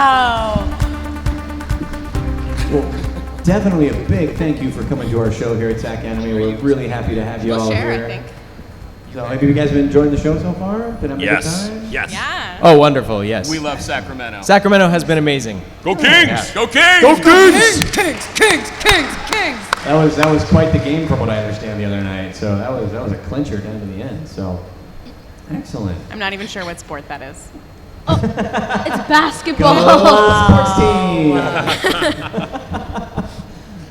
Wow. Well, definitely a big thank you for coming to our show here at SacAnime. We're really happy to have you all share, here. I think. So, have you guys been enjoying the show so far? Been having a good time? Yes. Yeah. Oh, wonderful, yes. We love Sacramento. Sacramento has been amazing. Go Kings! Yeah. Go Kings! Go Kings! Kings! That was quite the game from what I understand the other night. So that was a clincher down to the end. So excellent. I'm not even sure what sport that is. It's basketball. Sports team.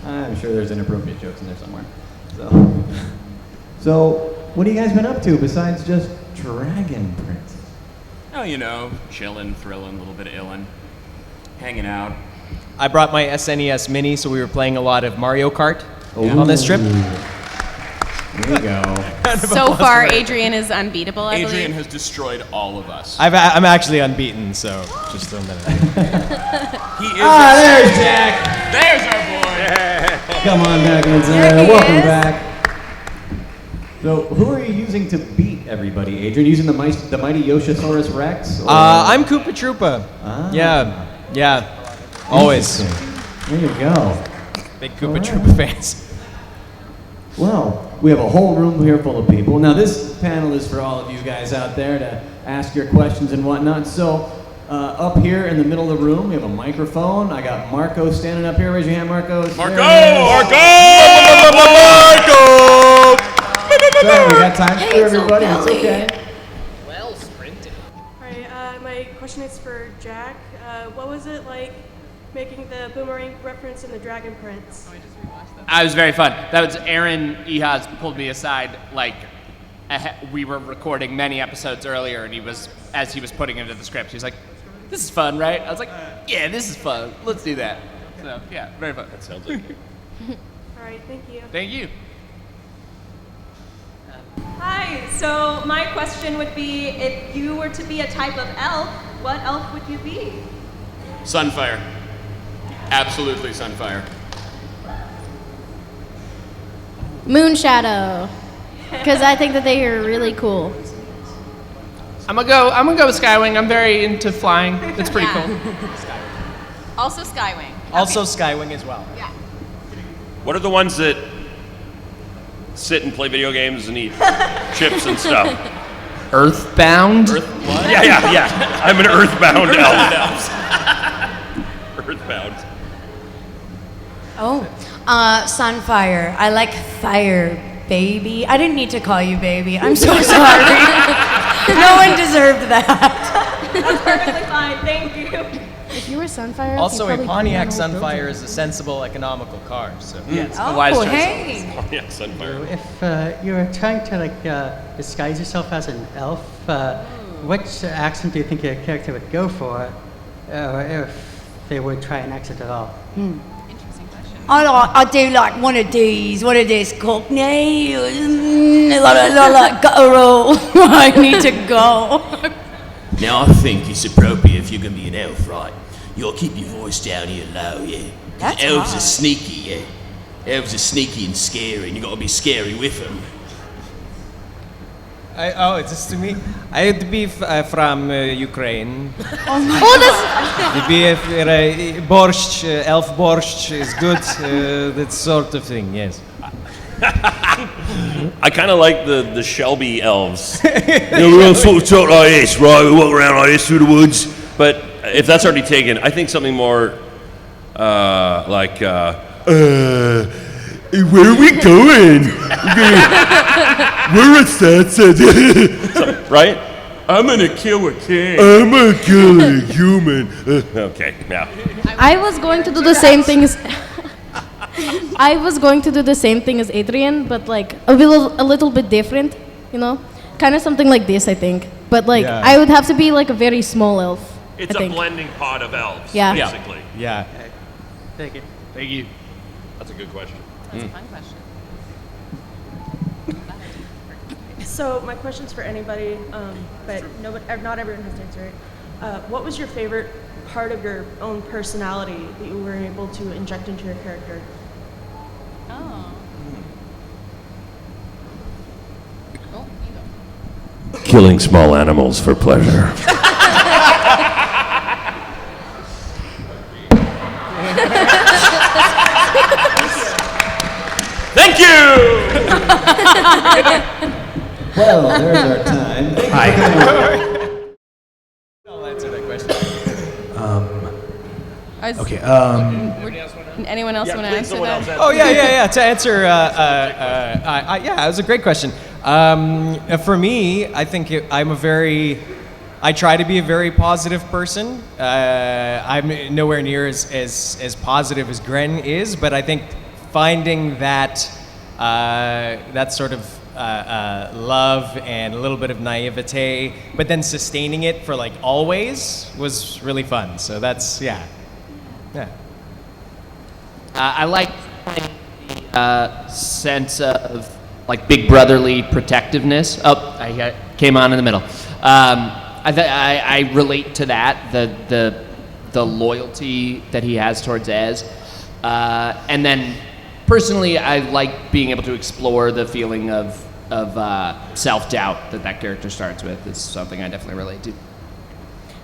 I'm sure there's inappropriate jokes in there somewhere. So what have you guys been up to besides just Dragon Prince? Oh, you know, chilling, thrilling, a little bit of illin', hanging out. I brought my SNES Mini, so we were playing a lot of Mario Kart on this trip. There you go. So far, Adrian is unbeatable, I Adrian believe. has destroyed all of us. I'm actually unbeaten, so just throwing that out. He is. There's Jack. There's our boy. Come on back inside. Welcome back. So, who are you using to beat everybody, Adrian? Using the mighty Yoshisaurus Rex? Or? I'm Koopa Troopa. Yeah. Always. There you go. Big Koopa Troopa fans. Well, we have a whole room here full of people. Now, this panel is for all of you guys out there to ask your questions and whatnot. So, up here in the middle of the room, we have a microphone. I got Marco standing up here. Raise your hand, Marco. Marco! Sorry, we got time for everybody. It's okay. Well sprinted. Alright, my question is for Jack. What was it like making the boomerang reference in the Dragon Prince? It was very fun. That was Aaron Ehas pulled me aside, like, we were recording many episodes earlier, and as he was putting into the script, he was like, "This is fun, right?" I was like, "Yeah, this is fun. Let's do that." So, yeah, very fun. That sounds like it. Alright, thank you. Thank you. Hi, so my question would be, if you were to be a type of elf, what elf would you be? Sunfire. Absolutely Sunfire. Moonshadow. Because I think that they are really cool. I'm gonna go with Skywing. I'm very into flying. It's pretty cool. Also Skywing. Also Skywing as well. Yeah. What are the ones that sit and play video games and eat chips and stuff? Earthbound? Yeah. I'm an earthbound elf. Earthbound. Oh, Sunfire. I like fire, baby. I didn't need to call you baby. I'm so sorry. No one deserved that. That's perfectly fine, thank you. If you were Sunfire, Also, you'd a probably Pontiac do an old Sunfire building. is a sensible, economical car. So Yes, Oh, a wise choice. hey. Yeah, Sunfire. If you're trying to disguise yourself as an elf, which accent do you think your character would go for, or if they would try an accent at all? Interesting question. I do like one of these Cockney. Like guttural. I need to go. Now, I think it's appropriate if you're going to be an elf, right? You'll keep your voice down here low, yeah? 'Cause That's elves right. are sneaky, yeah? Elves are sneaky and scary, and you got to be scary with them. is this to me? I'd be from Ukraine. Oh, that's... It'd be borscht, elf borscht is good, that sort of thing, yes. I kind of like the Shelby elves. We all sort of talk like this, right? We walk around like this through the woods. But if that's already taken, I think something more like, where are we going? We're at Sunset. Right? I'm gonna kill a king. I'm gonna kill a human. Okay, now. I was going to do the same thing as... I was going to do the same thing as Adrian, but like a little bit different, you know? Kind of something like this, I think. But like, Yeah. I would have to be like a very small elf. It's I a think. blending pot of elves, Yeah. basically. Yeah. Thank you. Thank you. That's a good question. That's a fun question. So my question's for anybody, but not everyone has to answer it. What was your favorite part of your own personality that you were able to inject into your character? Oh. Oh, you go. Killing small animals for pleasure. Thank you! Well, there's our time. Hi. I'll answer that question. Okay. Anyone else want to answer that? Oh yeah. To answer, yeah, it was a great question. For me, I think I try to be a very positive person. I'm nowhere near as positive as Gren is, but I think finding that sort of love and a little bit of naivete, but then sustaining it for like always was really fun. So that's yeah. I like the sense of like big brotherly protectiveness. Oh, I came on in the middle. I relate to that, the loyalty that he has towards Ez, and then personally, I like being able to explore the feeling of self-doubt that character starts with. Is something I definitely relate to.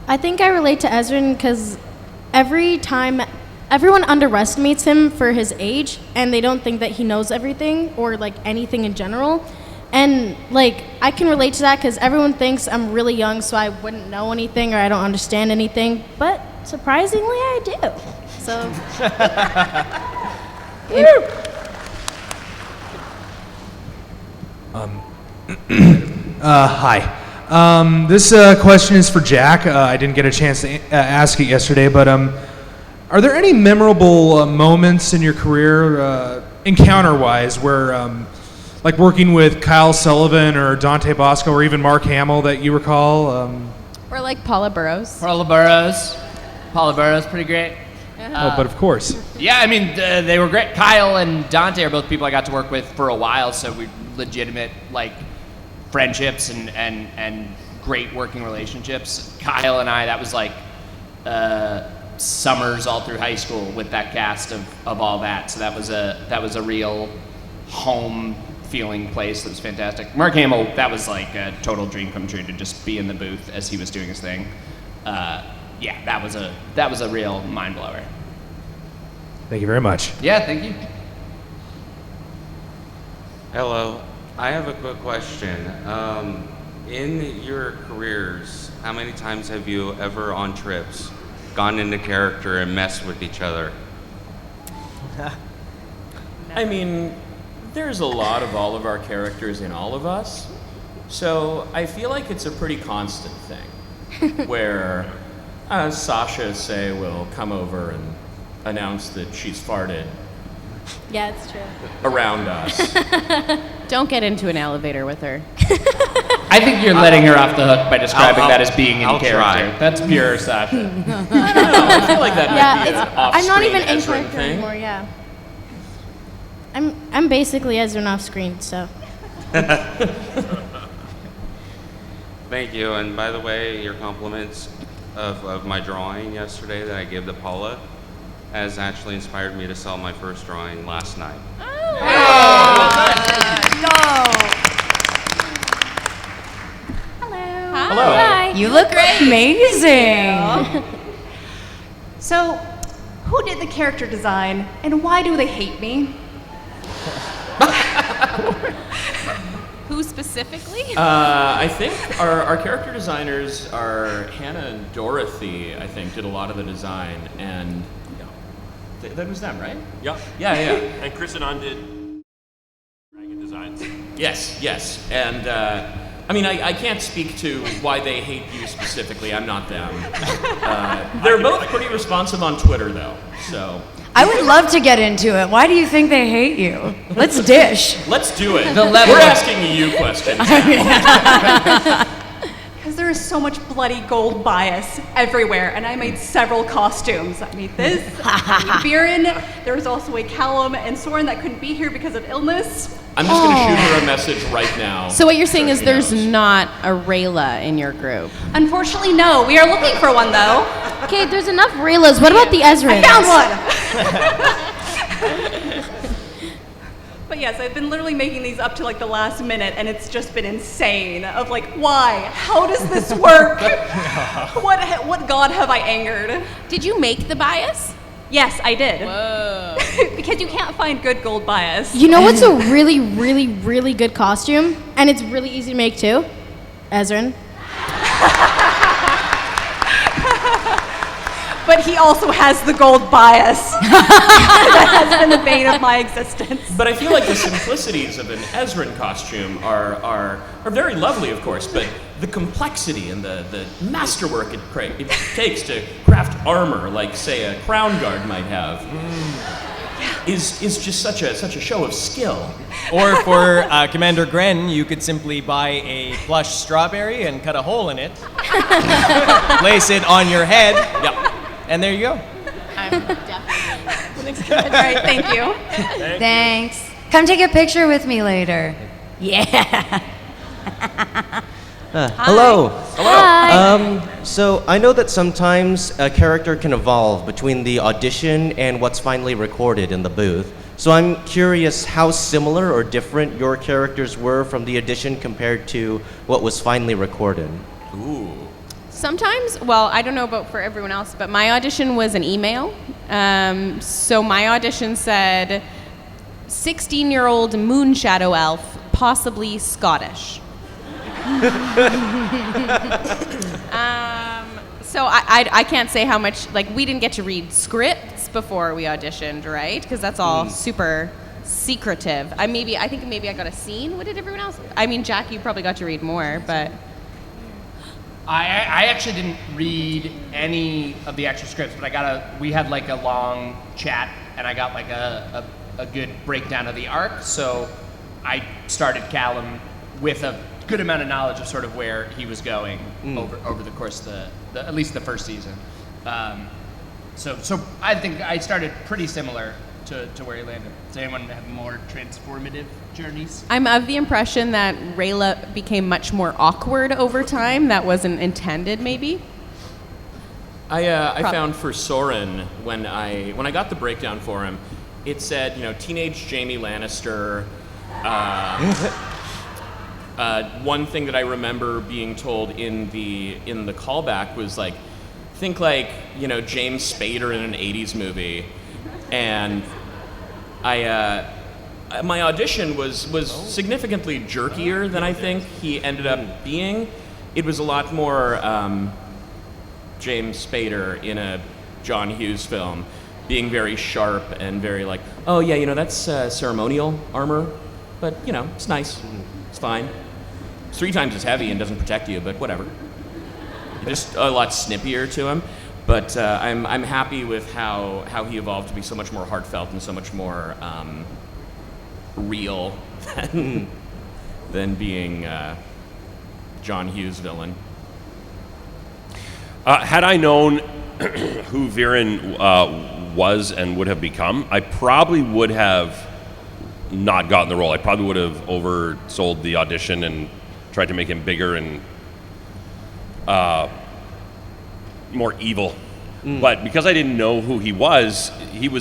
I think I relate to Ezrin because every time everyone underestimates him for his age, and they don't think that he knows everything or like anything in general. And like I can relate to that because everyone thinks I'm really young, so I wouldn't know anything or I don't understand anything. But surprisingly, I do. So. Hi. This question is for Jack. I didn't get a chance to ask it yesterday, but are there any memorable moments in your career, encounter-wise, where, like working with Kyle Sullivan or Dante Bosco or even Mark Hamill that you recall? Or like Paula Burrows. Paula Burrows, pretty great. But of course. Yeah, I mean, they were great. Kyle and Dante are both people I got to work with for a while, so we legitimate, like, friendships and great working relationships. Kyle and I, that was like summers all through high school with that cast of all that. So that was a real home feeling place that was fantastic. Mark Hamill, that was like a total dream come true to just be in the booth as he was doing his thing. Yeah, that was a real mind blower. Thank you very much. Yeah, thank you. Hello, I have a quick question. In your careers, how many times have you ever on trips gone into character and messed with each other? I mean, there's a lot of all of our characters in all of us, so I feel like it's a pretty constant thing where Sasha, say, will come over and announce that she's farted. Yeah, it's true. Around us. Don't get into an elevator with her. I think you're letting her off the hook by describing that as being in I'll character. try. That's pure Sasha. I don't know, I feel like that might be an I'm not even in off-screen character thing. anymore. Yeah. I'm basically Ezrin off screen, so. Thank you, and by the way, your compliments of my drawing yesterday that I gave to Paula has actually inspired me to sell my first drawing last night. Hello. Hi. You look amazing. So, who did the character design, and why do they hate me? Who specifically? I think our character designers are Hannah and Dorothy, I think, did a lot of the design, and that was them, right? Yeah. Yeah. And Chris and An did dragon designs. Yes. And I mean, I can't speak to why they hate you specifically. I'm not them. They're both pretty responsive on Twitter, though. So I would love to get into it. Why do you think they hate you? Let's dish. let's do it. The level We're of- asking you questions. Because there is so much bloody gold bias everywhere, and I made several costumes. I made this, I made Viren. There was also a Callum and Soren that couldn't be here because of illness. I'm just going to shoot her a message right now. So what you're saying is she there's knows. not a Rayla in your group. Unfortunately, no. We are looking for one, though. Okay, there's enough Raylas. What about the Ezrins? I found one! But yes, I've been literally making these up to like the last minute, and it's just been insane. Of like, why? How does this work? What god have I angered? Did you make the bias? Yes, I did. Whoa. Because you can't find good gold bias. You know what's a really, really, really good costume? And it's really easy to make too? Ezrin. But he also has the gold bias. That has been the bane of my existence. But I feel like the simplicities of an Ezrin costume are very lovely, of course, but the complexity and the masterwork it takes to craft armor, like, say, a crown guard might have, is just such a show of skill. Or for Commander Gren, you could simply buy a plush strawberry and cut a hole in it, place it on your head, and there you go. I'm definitely. All right, thank you. Thanks. Come take a picture with me later. Yeah. Hello. Hi. So I know that sometimes a character can evolve between the audition and what's finally recorded in the booth. So I'm curious how similar or different your characters were from the audition compared to what was finally recorded. Ooh. Sometimes, well, I don't know about for everyone else, but my audition was an email. So my audition said, 16-year-old moon shadow elf, possibly Scottish. So I can't say how much, like, we didn't get to read scripts before we auditioned, right? Because that's all super secretive. I think maybe I got a scene. What did everyone else? I mean, Jack, you probably got to read more, but... I actually didn't read any of the extra scripts, but we had like a long chat, and I got like a good breakdown of the arc, so I started Callum with a good amount of knowledge of sort of where he was going over the course of the at least the first season. So I think I started pretty similar to where he landed. Does anyone have more transformative journeys? I'm of the impression that Rayla became much more awkward over time. That wasn't intended, maybe. I found for Soren when I got the breakdown for him, it said, teenage Jaime Lannister. One thing that I remember being told in the callback was like, think like James Spader in an '80s movie, and my audition was significantly jerkier than I think he ended up being. It was a lot more James Spader in a John Hughes film, being very sharp and very like, oh yeah, that's ceremonial armor, but it's nice, it's fine. It's 3 times as heavy and doesn't protect you, but whatever. Just a lot snippier to him. But I'm happy with how he evolved to be so much more heartfelt and so much more real than being John Hughes' villain. Had I known who Viren was and would have become, I probably would have not gotten the role. I probably would have oversold the audition and tried to make him bigger and more evil. But because I didn't know who he was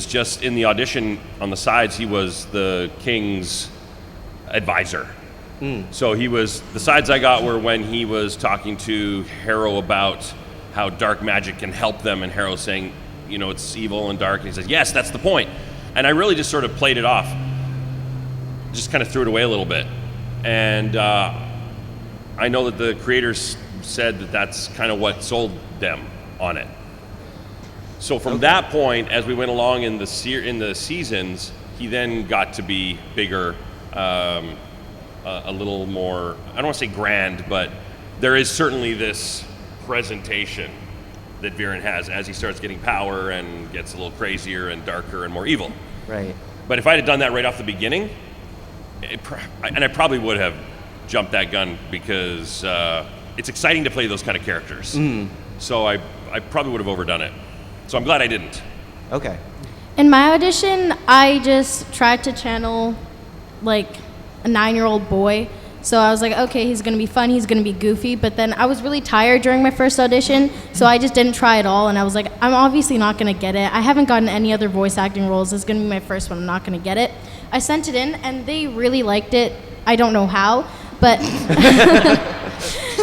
just in the audition on the sides, he was the king's advisor. So the sides I got were when he was talking to Harrow about how dark magic can help them, and Harrow saying, it's evil and dark, and he says, yes, that's the point. And I really just sort of played it off, just kind of threw it away a little bit. And I know that the creators said that that's kind of what sold them on it. So from that point, as we went along in the seasons, he then got to be bigger, a little more, I don't want to say grand, but there is certainly this presentation that Viren has as he starts getting power and gets a little crazier and darker and more evil. Right. But if I had done that right off the beginning, and I probably would have jumped that gun because it's exciting to play those kind of characters. So I probably would have overdone it. So I'm glad I didn't. Okay. In my audition, I just tried to channel like a 9-year-old boy. So I was like, okay, he's gonna be fun, he's gonna be goofy. But then I was really tired during my first audition, so I just didn't try at all. And I was like, I'm obviously not gonna get it. I haven't gotten any other voice acting roles. This is gonna be my first one. I'm not gonna get it. I sent it in, and they really liked it. I don't know how, but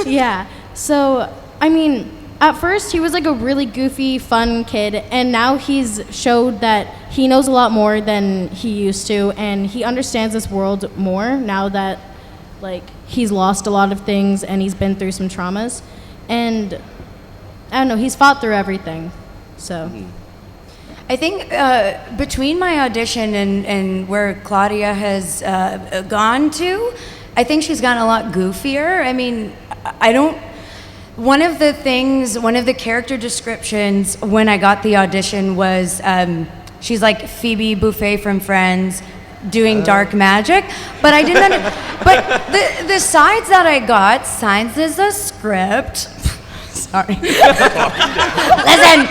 yeah. So I mean, at first he was like a really goofy, fun kid, and now he's showed that he knows a lot more than he used to, and he understands this world more now that like he's lost a lot of things and he's been through some traumas, and I don't know, he's fought through everything. So I think between my audition and where Claudia has gone to, I think she's gotten a lot goofier. I mean, one of the character descriptions when I got the audition was she's like Phoebe Buffay from Friends doing dark magic, but I didn't but the sides that I got, signs is a script. Sorry. Listen.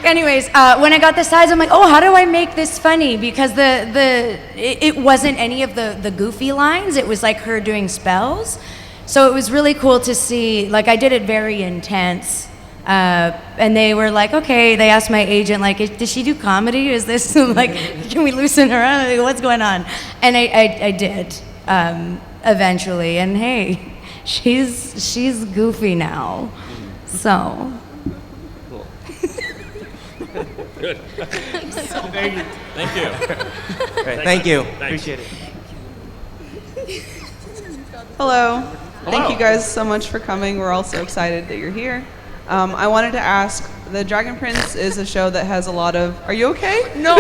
Anyways, when I got the sides, I'm like, oh, how do I make this funny? Because it wasn't any of the goofy lines. It was like her doing spells. So it was really cool to see. Like, I did it very intense. And they were like, okay, they asked my agent, like, does she do comedy? Is this, like, can we loosen her up? Like, what's going on? And I did, eventually. And hey, she's goofy now. So... Good. Thank you. Thank you. Great. Thank you. Thanks. Appreciate it. Hello. Thank you guys so much for coming. We're all so excited that you're here. I wanted to ask, The Dragon Prince is a show that has a lot of... Are you okay? No.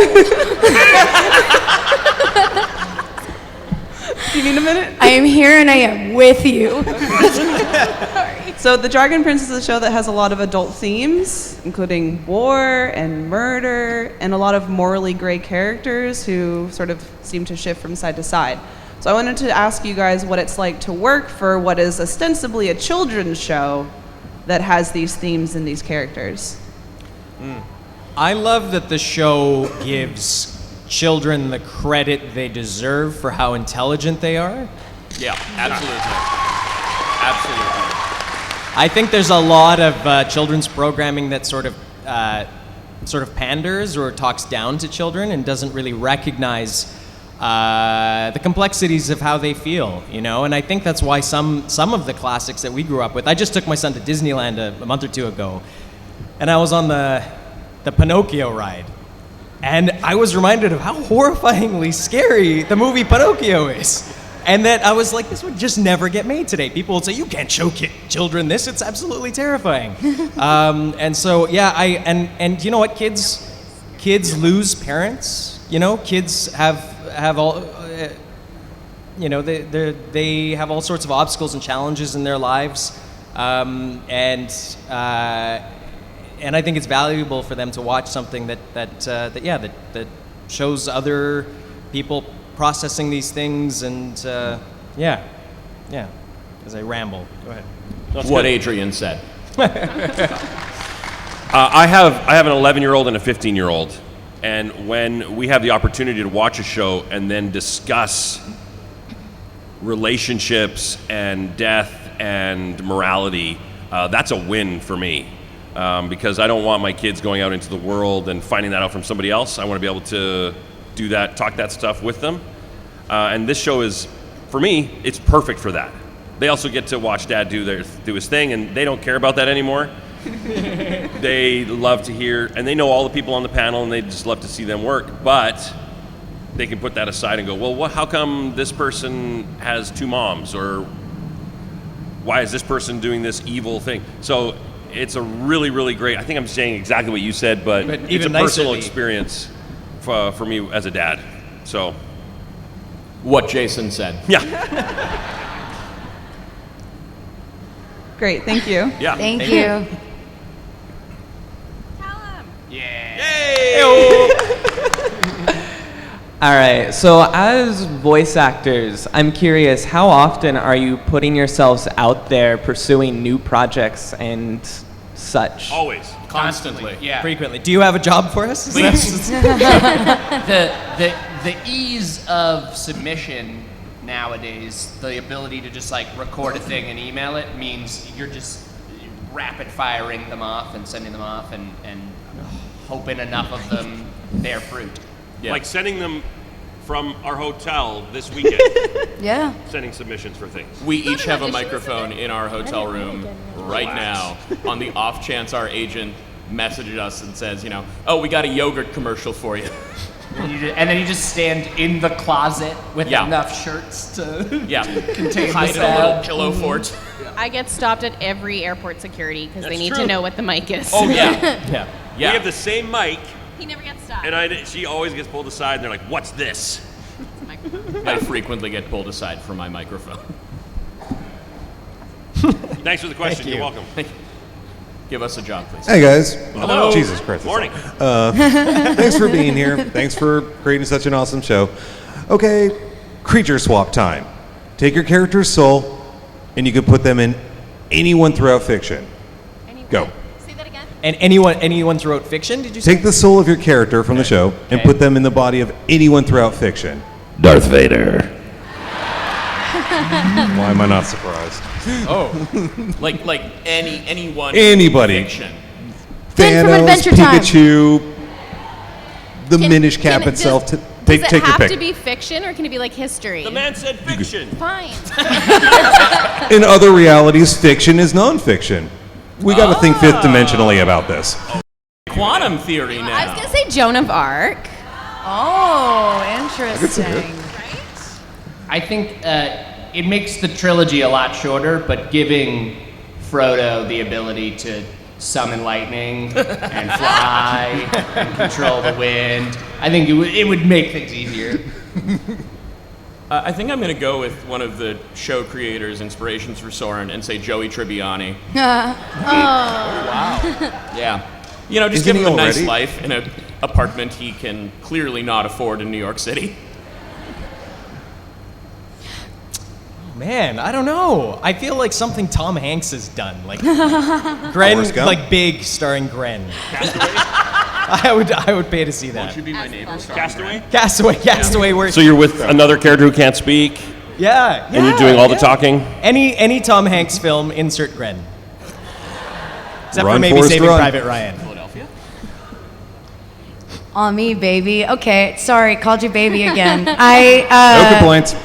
Do you need a minute? I am here and I am with you. So The Dragon Prince is a show that has a lot of adult themes, including war and murder, and a lot of morally gray characters who sort of seem to shift from side to side. So I wanted to ask you guys what it's like to work for what is ostensibly a children's show that has these themes and these characters. I love that the show gives children the credit they deserve for how intelligent they are. Yeah, absolutely. Absolutely. I think there's a lot of children's programming that sort of panders or talks down to children and doesn't really recognize the complexities of how they feel, you know. And I think that's why some of the classics that we grew up with. I just took my son to Disneyland a month or two ago, and I was on the Pinocchio ride, and I was reminded of how horrifyingly scary the movie Pinocchio is. And that I was like, this would just never get made today. People would say, you can't show children this. It's absolutely terrifying. And so, yeah, and you know what? Kids lose parents. You know, kids have all, you know, they have all sorts of obstacles and challenges in their lives. And I think it's valuable for them to watch something that shows other people processing these things, and as I ramble. Go ahead. That's what Adrian said. I have an 11-year-old and a 15-year-old, and when we have the opportunity to watch a show and then discuss relationships and death and morality, that's a win for me, because I don't want my kids going out into the world and finding that out from somebody else. I want to be able to do that, talk that stuff with them. And this show is, for me, it's perfect for that. They also get to watch Dad do his thing, and they don't care about that anymore. They love to hear, and they know all the people on the panel, and they just love to see them work. But they can put that aside and go, well, how come this person has two moms? Or why is this person doing this evil thing? So it's a really, really great, I think I'm saying exactly what you said, but it's a personal experience for me as a dad. So what Jason said. Yeah. Great, thank you. Yeah. Thank you. All right, so as voice actors, I'm curious, how often are you putting yourselves out there pursuing new projects and such? Always. Constantly. Yeah. Frequently. Do you have a job for us? The ease of submission nowadays, the ability to just like record a thing and email it, means you're just rapid firing them off and sending them off and hoping enough of them bear fruit. Yeah. Like sending them from our hotel this weekend. Yeah. Sending submissions for things. We each have a microphone in our hotel room right now on the off chance our agent messages us and says, oh, we got a yogurt commercial for you. And then you just stand in the closet with enough shirts to contain hide the in a little sound. pillow fort. I get stopped at every airport security because they That's need true. to know what the mic is. Oh, yeah. We have the same mic. He never gets stopped. And she always gets pulled aside, and they're like, "What's this?" I frequently get pulled aside from my microphone. Thanks for the question. Thank you. You're welcome. Give us a job, please. Hey guys. Hello. Jesus Christ. Morning. Thanks for being here. Thanks for creating such an awesome show. Okay, creature swap time. Take your character's soul, and you can put them in anyone throughout fiction. Go. And anyone throughout fiction, did you say? Take the soul of your character from the show and put them in the body of anyone throughout fiction. Darth Vader. Why am I not surprised? Oh, like anyone. Anybody. Fiction. Finn from Thanos, Adventure Time. Pikachu, the Minish Cap itself. Take Does it your have pick. to be fiction or can it be like history? The man said fiction. Fine. In other realities, fiction is nonfiction. We got to think fifth dimensionally about this. Quantum theory I now. was gonna say Joan of Arc. Oh, could see it. interesting. I think it makes the trilogy a lot shorter, but giving Frodo the ability to summon lightning and fly and control the wind, I think it would make things easier. I think I'm going to go with one of the show creators' inspirations for Soren and say Joey Tribbiani. Wow. Yeah. Just Isn't give he him a nice already? life in an apartment he can clearly not afford in New York City. Man, I don't know. I feel like something Tom Hanks has done, like Forrest Gren, Gump? like Big, starring Gren. I would pay to see that. Won't you be my neighbor? Castaway. Castaway. Where? So you're with another character who can't speak, Yeah. and you're doing all the talking. Any Tom Hanks film, insert Gren. Except for Run, maybe Forrest, Saving run. Private Ryan. Philadelphia? On me, baby. Okay, sorry, called you baby again. No I complaints.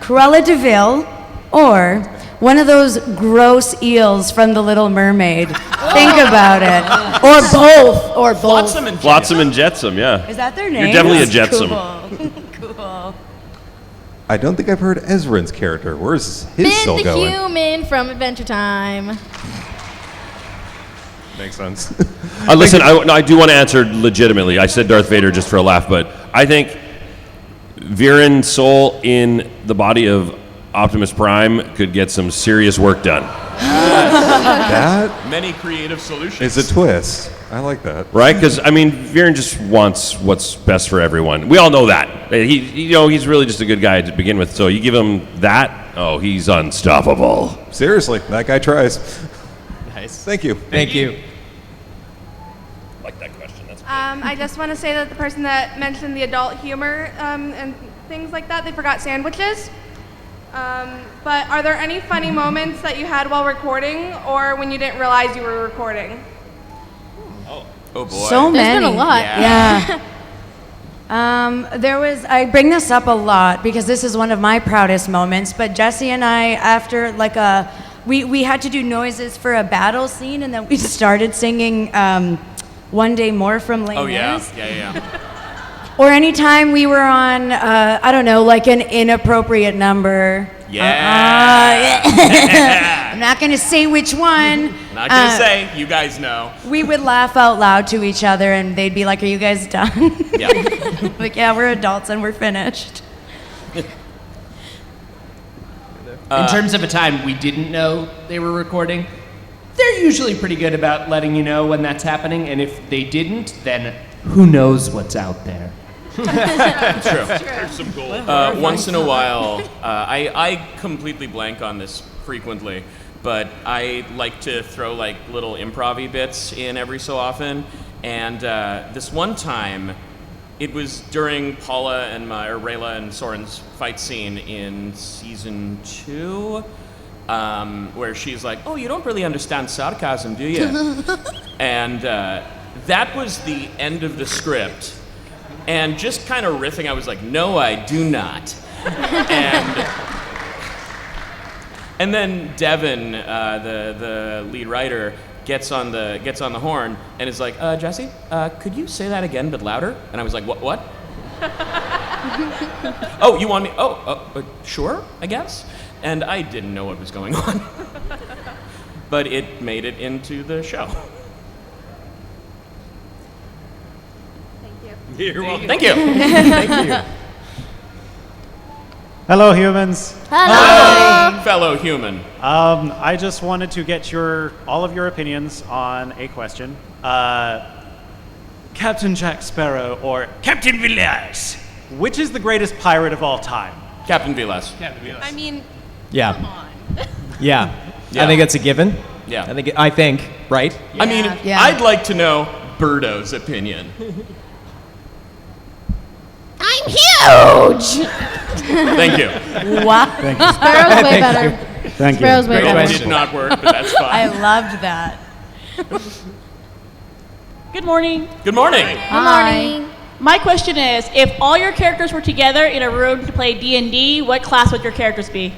Cruella DeVille, or one of those gross eels from The Little Mermaid. Think about it. Or both. Flotsam and Jetsam, yeah. Is that their name? You're definitely a Jetsam. Cool. I don't think I've heard Ezrin's character. Where's his Finn soul the going? human from Adventure Time. Makes sense. Listen, I do want to answer legitimately. I said Darth Vader just for a laugh, but I think Viren's soul in the body of Optimus Prime could get some serious work done. That Many creative solutions. is a twist. I like that. Right? Because, Viren just wants what's best for everyone. We all know that. He's really just a good guy to begin with. So you give him that, he's unstoppable. Seriously, that guy tries. Nice. Thank you. Thank you. Like that question. That's I just want to say that the person that mentioned the adult humor and things like that, they forgot sandwiches. But are there any funny moments that you had while recording or when you didn't realize you were recording? Oh boy. So There's many. been a lot. Yeah. I bring this up a lot because this is one of my proudest moments, but Jesse and I, after we had to do noises for a battle scene, and then we started singing One Day More from Les Oh yeah. Mis. Yeah. Or anytime we were on, I don't know, like an inappropriate number. Yeah. I'm not going to say which one. Not gonna say. You guys know. We would laugh out loud to each other, and they'd be like, "Are you guys done?" Yeah. Like, yeah, we're adults and we're finished. In terms of a time we didn't know they were recording, they're usually pretty good about letting you know when that's happening, and if they didn't, then who knows what's out there. True. There's some gold. Once in a while, I completely blank on this frequently, but I like to throw little improv-y bits in every so often. And this one time, it was during Paula and Rayla and Soren's fight scene in season 2, where she's like, "Oh, you don't really understand sarcasm, do you?" And that was the end of the script. And just kind of riffing, I was like, no, I do not. And then Devin, the lead writer, gets on the horn and is like, Jesse, could you say that again but louder? And I was like, what? Oh, you want me? Sure, I guess. And I didn't know what was going on. But it made it into the show. You're welcome. Thank you. Thank you. Hello, humans. Hello, fellow human. I just wanted to get all of your opinions on a question. Captain Jack Sparrow or Captain Villas? Which is the greatest pirate of all time? Captain Villas. I mean, Yeah. come on. Yeah. Yeah. I think it's a given. Yeah. I think, right? I mean, I'd like to know Burrows' opinion. I'm huge! Thank you. Wow. Thank you. Sparrow's way Thank better. you. Thank you. Sparrow's way That better. did not work, but that's fine. I loved that. Good morning. Good morning. Good morning. My question is, if all your characters were together in a room to play D&D, what class would your characters be?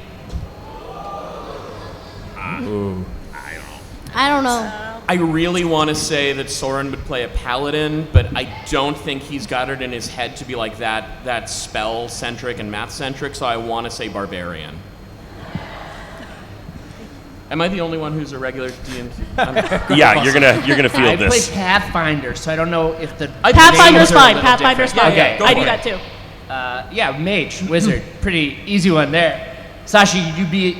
I don't know. I really want to say that Soren would play a paladin, but I don't think he's got it in his head to be like that spell-centric and math-centric, so I want to say barbarian. Am I the only one who's a regular D&D? Yeah, you're gonna feel I this. play Pathfinder, so I don't know if the Pathfinder's names are a fine. little Pathfinder's different. fine. Okay, I do that too. Yeah, mage, wizard, pretty easy one there. Sasha, you'd be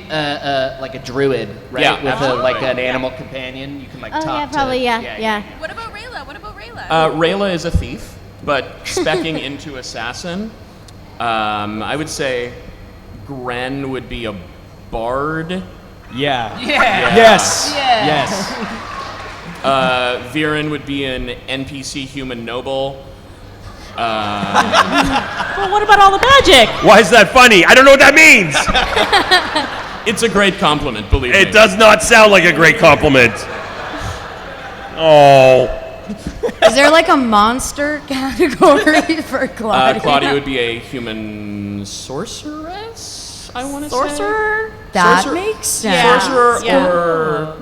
like a druid, right? Yeah, with absolutely. an animal companion. You can like Oh, talk yeah, probably, to. yeah. What about Rayla? What about Rayla? Rayla is a thief, but specking into assassin. I would say Gren would be a bard. Yeah. Yeah. Yes. Yeah. Yes. Viren would be an NPC human noble. Well, what about all the magic? Why is that funny? I don't know what that means. It's a great compliment, believe me. It does not sound like a great compliment. Oh. Is there like a monster category for Claudia? Claudia would be a human sorceress, I want to say. Sorcerer? That makes sense. Sorcerer Yeah. or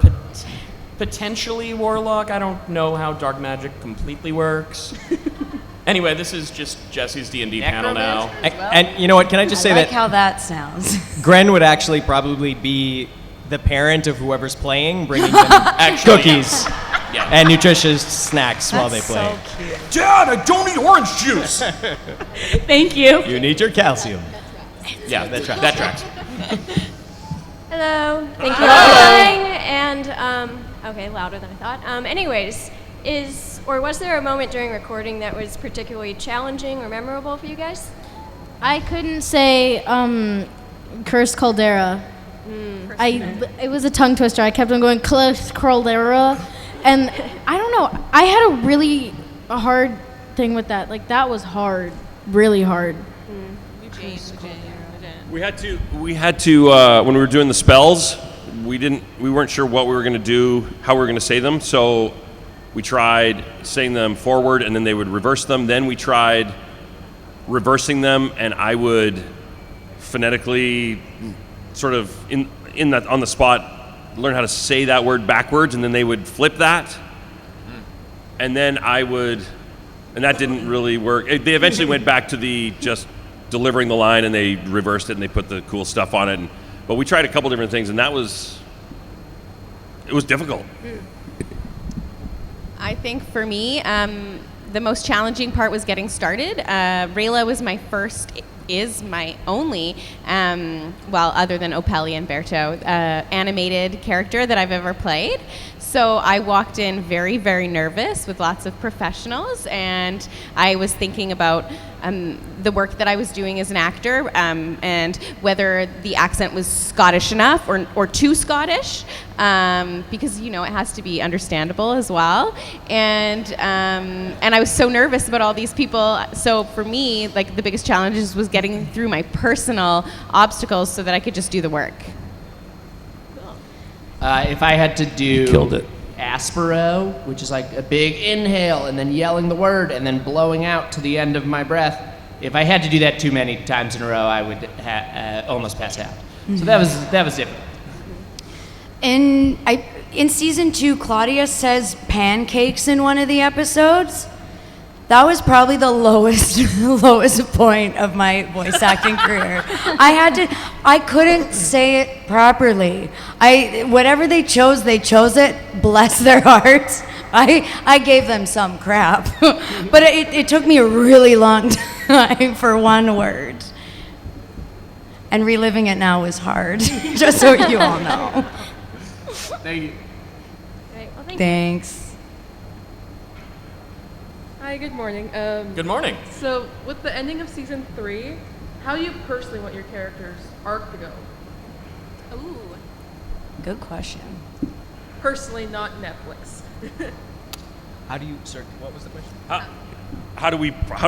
potentially warlock. I don't know how dark magic completely works. Anyway, this is just Jesse's D&D panel now. And you know what? Can I just say I like that how that sounds. Gren would actually probably be the parent of whoever's playing, bringing them cookies Yeah. and nutritious snacks while they play. So cute. Dad, I don't need orange juice. Thank you. You need your calcium. Yeah, that tracks. Hello. Thank you all for coming. And okay, louder than I thought. Anyways, was there a moment during recording that was particularly challenging or memorable for you guys? I couldn't say Curse Caldera. It was a tongue twister. I kept on going Curse Caldera, and I don't know. I had a really hard thing with that. Like that was hard, really hard. We had to when we were doing the spells, we weren't sure what we were going to do, how we were going to say them, so we tried saying them forward and then they would reverse them. Then we tried reversing them, and I would phonetically sort of in that on the spot learn how to say that word backwards, and then they would flip that. And then and that didn't really work. They eventually went back to the just delivering the line, and they reversed it and they put the cool stuff on it. But we tried a couple different things, and it was difficult. I think for me, the most challenging part was getting started. Rayla was is my only, other than Opelli and Berto, animated character that I've ever played. So I walked in very, very nervous with lots of professionals, and I was thinking about the work that I was doing as an actor, and whether the accent was Scottish enough or too Scottish, because it has to be understandable as well. And I was so nervous about all these people. So for me, like the biggest challenges was getting through my personal obstacles so that I could just do the work. If I had to do killed it. aspiro, which is like a big inhale and then yelling the word and then blowing out to the end of my breath. If I had to do that too many times in a row, I would almost pass out. So that was different. In season 2, Claudia says pancakes in one of the episodes. That was probably the lowest point of my voice acting career. I couldn't say it properly. Whatever they chose it. Bless their hearts. I gave them some crap, but it took me a really long time for one word. And reliving it now is hard, just so you all know. Thank you. Great. Well, thank Thanks. Hi, good morning. Good morning. So, with the ending of season 3, how do you personally want your character's arc to go? Ooh. Good question. Personally, not Netflix. How do you, sir, what was the question? How do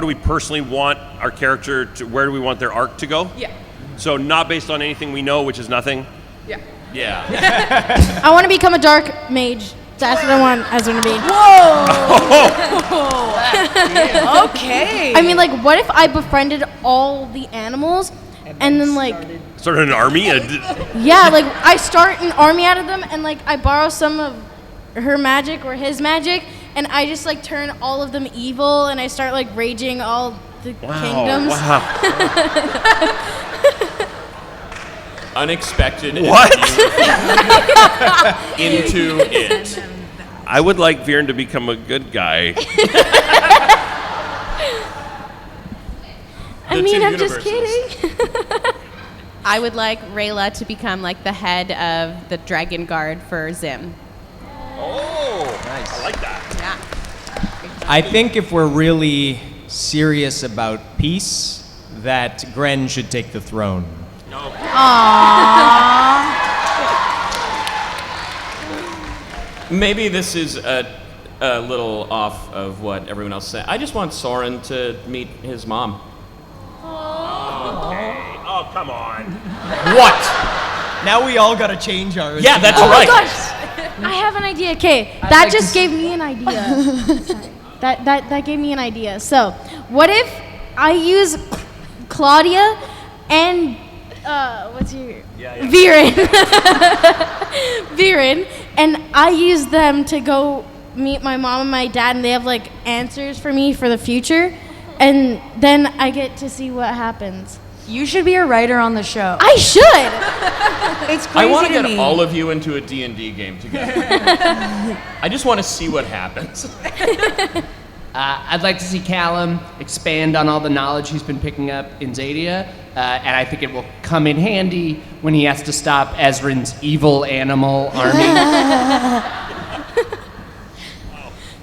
we personally want our character to? Where do we want their arc to go? Yeah. So not based on anything we know, which is nothing. Yeah. Yeah. I want to become a dark mage. That's what I want Ezra to be. Whoa! Okay. I mean, like, what if I befriended all the animals and then, like, Started an army. yeah, like, I start an army out of them and, like, I borrow some of her magic or his magic and I just, like, turn all of them evil and I start, like, raging all the kingdoms. Wow. Unexpected. What? Into it. I would like Viren to become a good guy. I mean, I'm just kidding. I would like Rayla to become like the head of the Dragon Guard for Zim. Oh, nice. I like that. Yeah. I think if we're really serious about peace, that Gren should take the throne. Maybe this is a little off of what everyone else said. I just want Soren to meet his mom. Okay. Oh, come on. What? Now we all gotta change ours. Yeah, that's Oh right. my gosh! I have an idea. Okay, that just gave me an idea. Sorry. That gave me an idea. So, what if I use Claudia and what's your Viren? Viren, and I use them to go meet my mom and my dad, and they have like answers for me for the future, and then I get to see what happens. You should be a writer on the show. I should. It's crazy I want to get me. all of you into a D&D game together. I just want to see what happens. I'd like to see Callum expand on all the knowledge he's been picking up in Xadia, and I think it will come in handy when he has to stop Ezrin's evil animal army.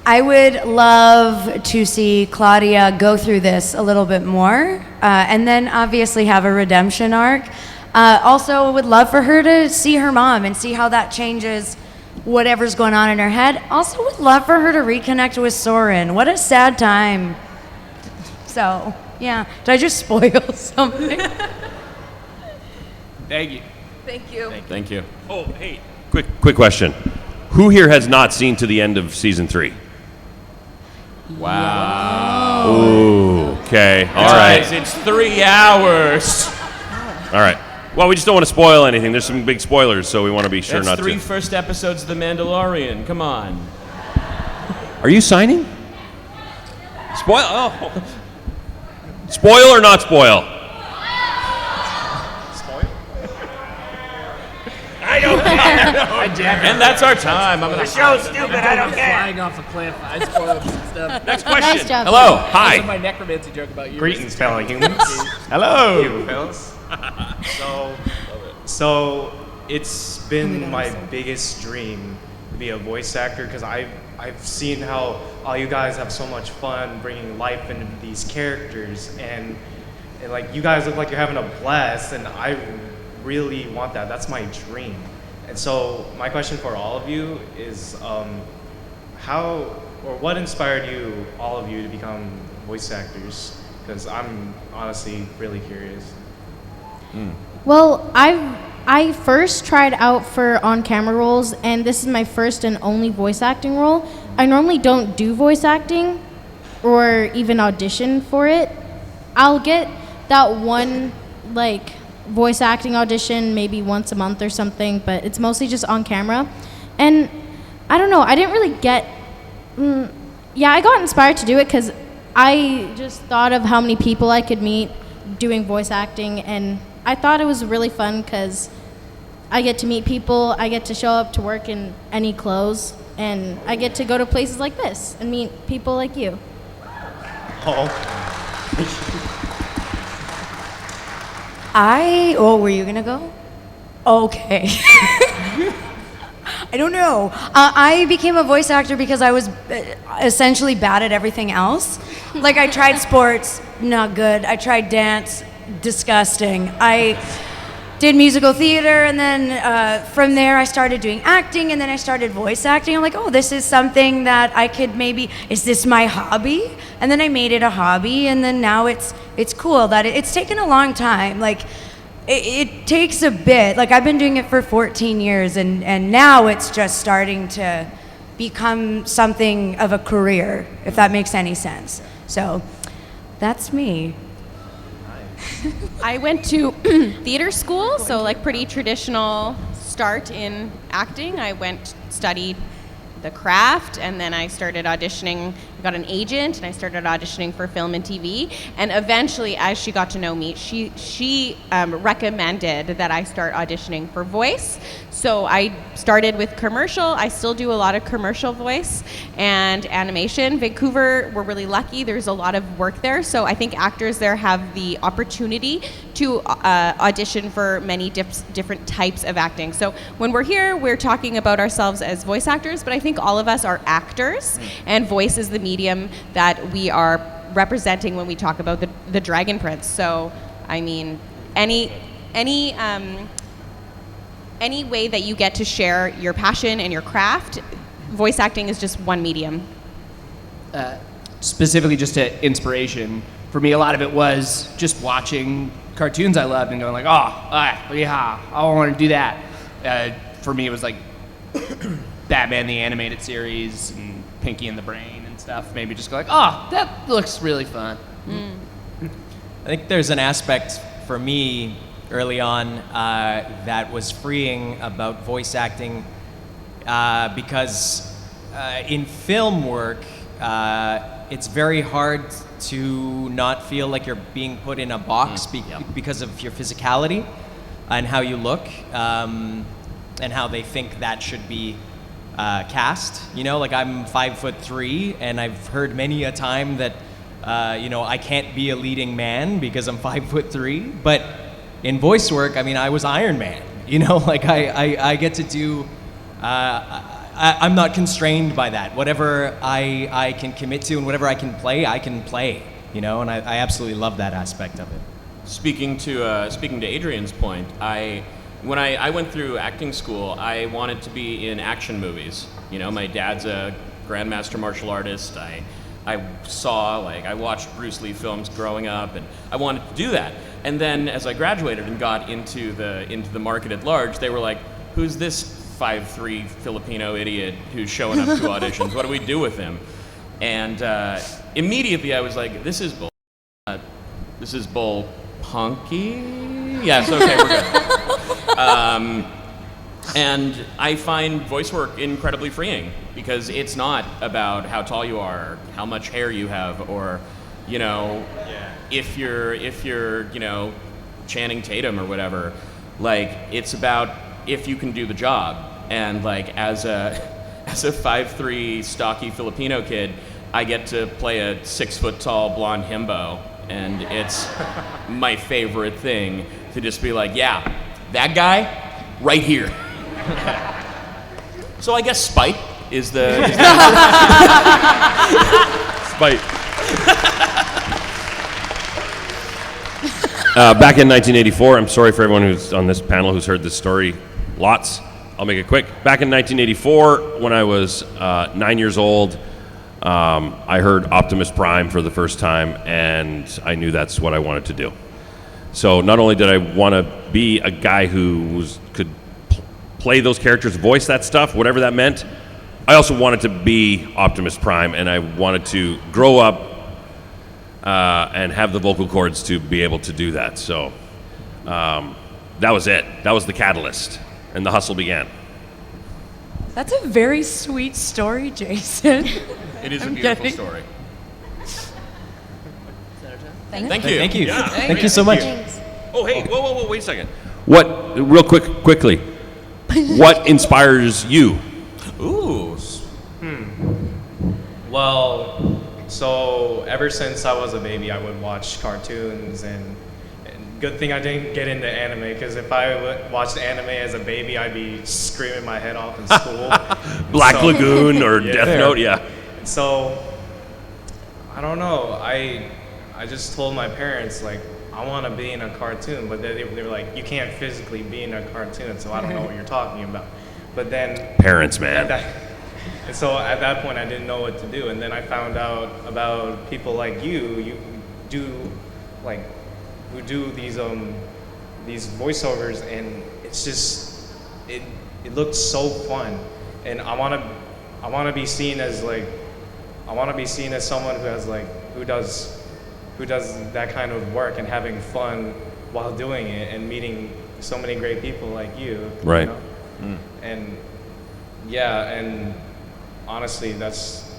I would love to see Claudia go through this a little bit more, and then obviously have a redemption arc. Also, would love for her to see her mom and see how that changes whatever's going on in her head. Also, would love for her to reconnect with Soren. What a sad time. So, yeah. Did I just spoil something? Thank you. Thank you. Thank you. Oh, hey. Quick question. Who here has not seen to the end of season 3? Wow. Ooh, okay. All right. Guys, it's 3 hours. All right. Well, we just don't want to spoil anything. There's some big spoilers, so we want to be sure That's not 3 to. first episodes of The Mandalorian. Come on. Are you signing? Spoil? Oh. Spoil or not spoil? I don't care. And that's our time. I'm gonna The show's stupid. I don't care. Flying off a cliff. I spoiled some stuff. Next question. Nice job. Hello. Hi. Also my necromancy joke about you. Greetings, fellow humans. Hello, fellas. So it's been my biggest dream to be a voice actor because I've seen how all you guys have so much fun bringing life into these characters, and like you guys look like you're having a blast, and I really want that. That's my dream. And so my question for all of you is how or what inspired you, all of you, to become voice actors? Because I'm honestly really curious. Well, I've I first tried out for on-camera roles, and this is my first and only voice acting role. I normally don't do voice acting or even audition for it. I'll get that one, like, voice acting audition maybe once a month or something, but it's mostly just on camera. And I don't know, I didn't really get... I got inspired to do it because I just thought of how many people I could meet doing voice acting, and I thought it was really fun because I get to meet people, I get to show up to work in any clothes, and I get to go to places like this and meet people like you. Were you gonna go? Okay. I don't know. I became a voice actor because I was essentially bad at everything else. Like, I tried sports, not good. I tried dance, disgusting. I did musical theater, and then from there I started doing acting, and then I started voice acting. I'm like, oh, this is something that I could maybe, is this my hobby? And then I made it a hobby, and then now it's cool that it's taken a long time. Like, it takes a bit. Like, I've been doing it for 14 years, and now it's just starting to become something of a career, if that makes any sense. So that's me. I went to theater school, so like pretty traditional start in acting. I studied the craft, and then I started auditioning. I got an agent, and I started auditioning for film and TV. And eventually, as she got to know me, she recommended that I start auditioning for voice. So I started with commercial. I still do a lot of commercial voice and animation. Vancouver, we're really lucky. There's a lot of work there. So I think actors there have the opportunity to audition for many different types of acting. So when we're here, we're talking about ourselves as voice actors, but I think all of us are actors, and voice is the medium that we are representing when we talk about the Dragon Prince. So, I mean, any way that you get to share your passion and your craft, voice acting is just one medium. Specifically just to inspiration, for me a lot of it was just watching cartoons I loved and going like, yeah, I want to do that. For me it was like Batman the Animated Series and Pinky and the Brain and stuff. Maybe just go like, that looks really fun. I think there's an aspect for me early on that was freeing about voice acting because in film work, it's very hard to not feel like you're being put in a box because of your physicality and how you look and how they think that should be cast. You know, like I'm 5'3", and I've heard many a time that I can't be a leading man because I'm 5'3", but in voice work, I mean, I was Iron Man, like I get to do, I'm not constrained by that. Whatever I can commit to and whatever I can play, and I absolutely love that aspect of it. Speaking to Adrian's point, when I went through acting school, I wanted to be in action movies. My dad's a grandmaster martial artist. I watched Bruce Lee films growing up, and I wanted to do that. And then as I graduated and got into the market at large, they were like, who's this 5'3" Filipino idiot who's showing up to auditions? What do we do with him? And immediately I was like, this is bull punky? Yes, okay, we're good. And I find voice work incredibly freeing because it's not about how tall you are, how much hair you have, or if you're Channing Tatum or whatever. Like, it's about if you can do the job. And like as a 5'3" stocky Filipino kid, I get to play a 6 foot tall blonde himbo, and it's my favorite thing to just be like, yeah, that guy right here. So I guess spite is the Spite. Back in 1984, I'm sorry for everyone who's on this panel who's heard this story lots. I'll make it quick. Back in 1984, when I was 9 years old, I heard Optimus Prime for the first time, and I knew that's what I wanted to do. So not only did I want to be a guy who could play those characters, voice that stuff, whatever that meant, I also wanted to be Optimus Prime, and I wanted to grow up and have the vocal cords to be able to do that. So that was it. That was the catalyst, and the hustle began. That's a very sweet story, Jason. It is a I'm beautiful getting- story. Thank you. Thank you. Yeah. Thank you so much. Oh, hey, whoa, wait a second. What, real quickly, what inspires you? Ooh. Well, so ever since I was a baby, I would watch cartoons, and good thing I didn't get into anime, because if I watched anime as a baby, I'd be screaming my head off in school. Black Lagoon or Death Note, yeah. So, I don't know. I just told my parents, like, I want to be in a cartoon, but they were like, you can't physically be in a cartoon, so I don't know what you're talking about. But then... Parents, man. And so at that point, I didn't know what to do. And then I found out about people like you do, like, who do these voiceovers, and it's just, it looks so fun. And I want to be seen as, like, someone who has, like, who does that kind of work and having fun while doing it, and meeting so many great people like you. Right. You know? And yeah, and honestly, that's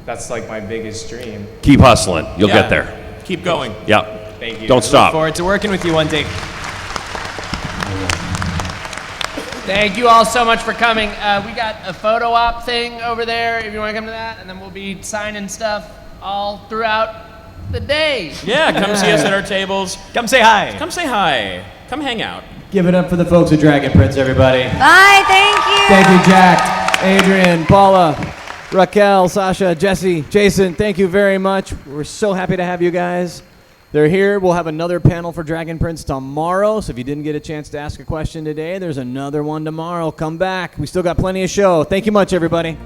like my biggest dream. Keep hustling. You'll get there. Keep going. Yeah. Thank you. Don't Look stop. forward to working with you one day. Thank you all so much for coming. We got a photo op thing over there if you want to come to that, and then we'll be signing stuff all throughout the day. Yeah, come see us at our tables. Come say hi. Come say hi. Come hang out. Give it up for the folks at Dragon Prince, everybody. Bye, thank you. Thank you, Jack, Adrian, Paula, Racquel, Sasha, Jesse, Jason, thank you very much. We're so happy to have you guys. They're here. We'll have another panel for Dragon Prince tomorrow, so if you didn't get a chance to ask a question today, there's another one tomorrow. Come back. We still got plenty of show. Thank you much, everybody.